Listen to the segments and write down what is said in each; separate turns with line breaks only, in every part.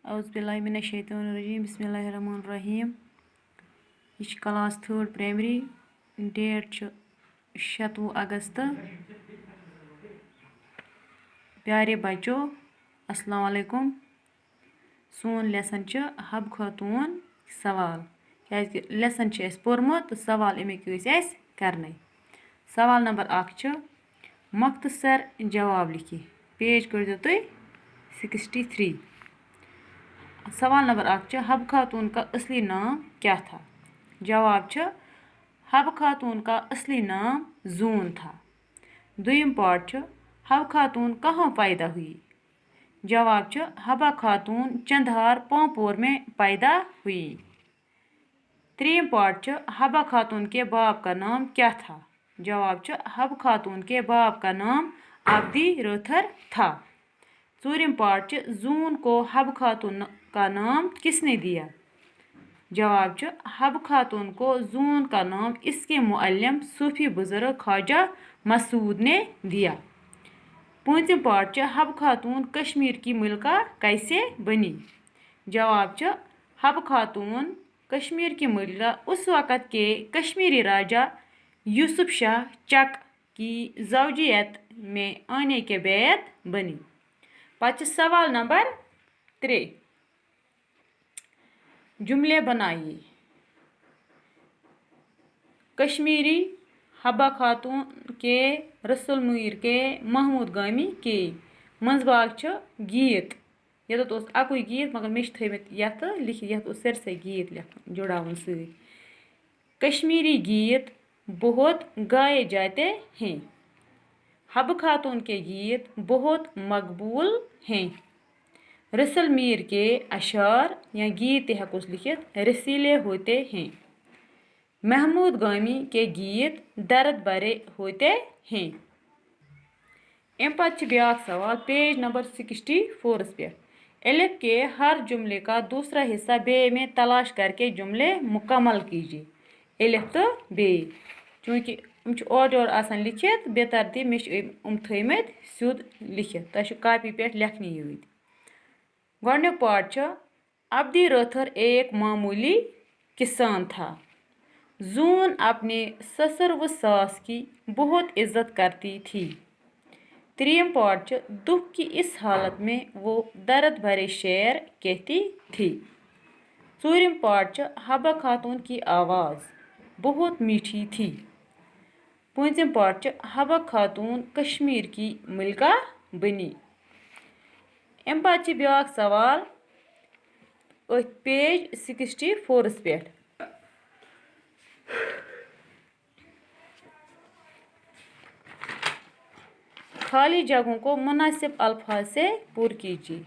اعوذ باللہ من الشیطان الرجیم بسم اللہ الرحمن الرحیم یہ چھِ کلاس 3rd پرائمری ڈیٹ چھُ 26 اگست پیارے بچو السلام علیکم سون لیسن چھُ حب خاتون سوال کیازِ لیسن چھُ اَسہِ پوٚرمُت تہٕ سوال اَمِکۍ ٲسۍ اَسہِ کرنے سوال نمبر 1 چھُ مختصر جواب لکھِ پیج کٔرۍزیو تُہۍ 63 سوال نمبر 1 چھُ حب خاتون کا اصلی نام کیا تھا جواب چھُ حب خاتون کا اصلی نام زون تھا دویم پارٹ چھُ حب خاتون کہاں پیدا ہوئی جواب چھُ حبا خاتون چندہار پامپور میں پیدا ہوئی تریم پارٹ چھُ حبا خاتون کے باپ کا نام کیا تھا جواب چھُ حب خاتون کے باپ کا نام عبدی رٲتھر تھا ژوٗرِم پارٹ چھُ زوٗن کو حب خاتون کا نام کس نے دیا جواب چھُ حب خاتون کو زون کا نام اس کے معلم صوفی بزرگ خواجہ مسعود نے دیا پوٗنٛژِم پارٹ چھُ حب خاتون کشمیر کی ملکہ کیسے بنی جواب چھُ حب خاتون کشمیر کی ملکہ اس وقت کے کشمیری راجا یوسف شاہ چک کی زوجیت میں آنے کے بعد بنی پتہٕ چھُ سوال نمبر 3 جملے بنائیے کشمیری حبا خاتون کے رسول میر کے محمود گامی کے منٛز باگ چھُ گیٖت ییٚتٮ۪تھ اوس اَکُے گیٖت مگر مےٚ چھِ تھٲیمٕتۍ یَتھ لیکھِتھ یَتھ اوس سٲرسٕے گیٖت لیکھُن جُڑاوُن سۭتۍ کشمیری گیت بہت گائے جاتے ہیں حب خاتون کے گیت بہت مقبول ہیں رسل میر کے اشعار یا گیت تہِ ہٮ۪کوس لکھِتھ رسیلے ہوتے ہیں محمود گامی کے گیت درد بھرے ہوتے ہیں امہِ پتہٕ چھِ بیٛاکھ سوال پیج نمبر 64 پٮ۪ٹھ الف کے ہر جملے کا دوسرا حصہ بے میں تلاش کر کے جملے مکمل کیجیے الف تہٕ بیٚیہِ چوٗنٛکہِ یِم چھِ اورٕ یورٕ آسان لیکھِتھ بے ترتیٖب مےٚ چھِ یِم تھٲیمٕتۍ سیوٚد لیکھِتھ تۄہہِ چھُ کاپی پٮ۪ٹھ لیکھنی یٲتۍ گۄڈنیُک پارٹ چھُ عبدی رٲتھر ایک معمولی کسان تھا زون اپنے سسر و ساس کی بہت عزت کرتی تھی تریم پارٹ چھُ دکھ کی اس حالت میں وہ درد بھرے شعر کہتی تھی ژوٗرِم پارٹ چھُ حبا خاتون کی آواز بہت میٹھی تھی پوٗنٛژِم پارٹ چھُ حبا خاتون کشمیر کی ملکہ بنی امہِ پتہٕ چھِ بیٛاکھ سوال أتھۍ پیج 64 پٮ۪ٹھ خالی جگہوں کو مناسب الفاظ سے پر کیجیے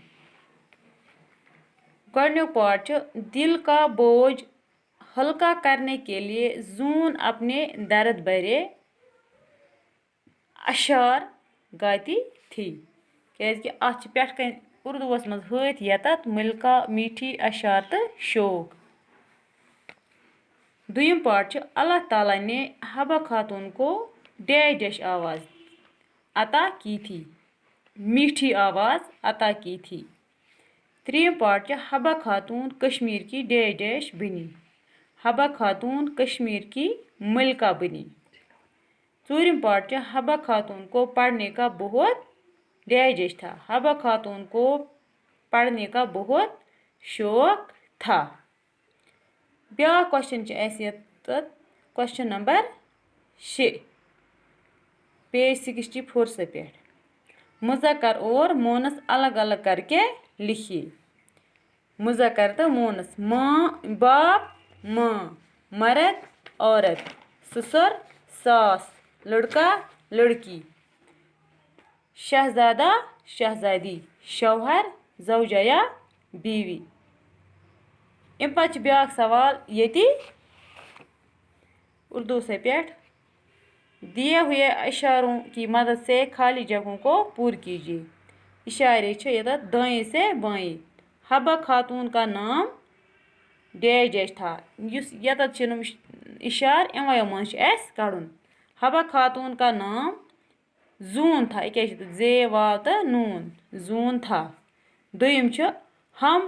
گۄڈنیُک پارٹ چھُ دل کا بوجھ ہلکا کرنے کے لیے زون اپنے درد بھرے اشعار گاتی تھی کیازکہِ اتھ چھِ پٮ۪ٹھ کَنۍ اردوٗوس منٛز ہٲیِتھ یتتھ ملکہ میٹھی اشعار تہٕ شوق دوٚیِم پارٹ چھُ اللہ تعالیٰ نے حبا خاتون کو ڈیش ڈیش آواز عطا کی تھی میٹھی آواز عطا کی تھی ترٛیٚیِم پارٹ چھُ حبا خاتون کشمیر کی ڈیش ڈیش بنی حبا خاتون کشمیر کی ملکہ بنی ژوٗرِم پارٹ چھُ حبا خاتون کو پڑھنے کا بہت ڈیش ڈیش تھا حبا خاتون کو پڑھنے کا بہت شوق تھا بیٛاکھ کوسچن چھُ اَسہِ ییٚتٮ۪تھ کوسچن نمبر 6 پیج 64 پٮ۪ٹھ مذکر اور مونس الگ الگ کر کے لکھیے مذکر تہٕ مونس ماں باپ ماں مرد عورت سسر ساس لڑکا لڑکی شہزادہ شہزادی شوہر زوجہ یا بیوی امہِ پتہٕ چھِ بیٛاکھ سوال ییٚتی اردوسٕے پٮ۪ٹھ دیے ہوئے اشاروں کی مدد سے خالی جگہوں کو پر کیجیے اشارے چھِ ییٚتٮ۪تھ دائیں سے بائیں حبا خاتون کا نام ڈیش ڈیش تھا یُس ییٚتٮ۪تھ چھِ اشار یِموٕے منٛز چھُ اَسہِ کڑُن حبا خاتون کا نام زوٗن تھا یہِ کیٛاہ چھِ زے واو تہٕ نوٗن زوٗن تھا دوٚیِم چھُ ہم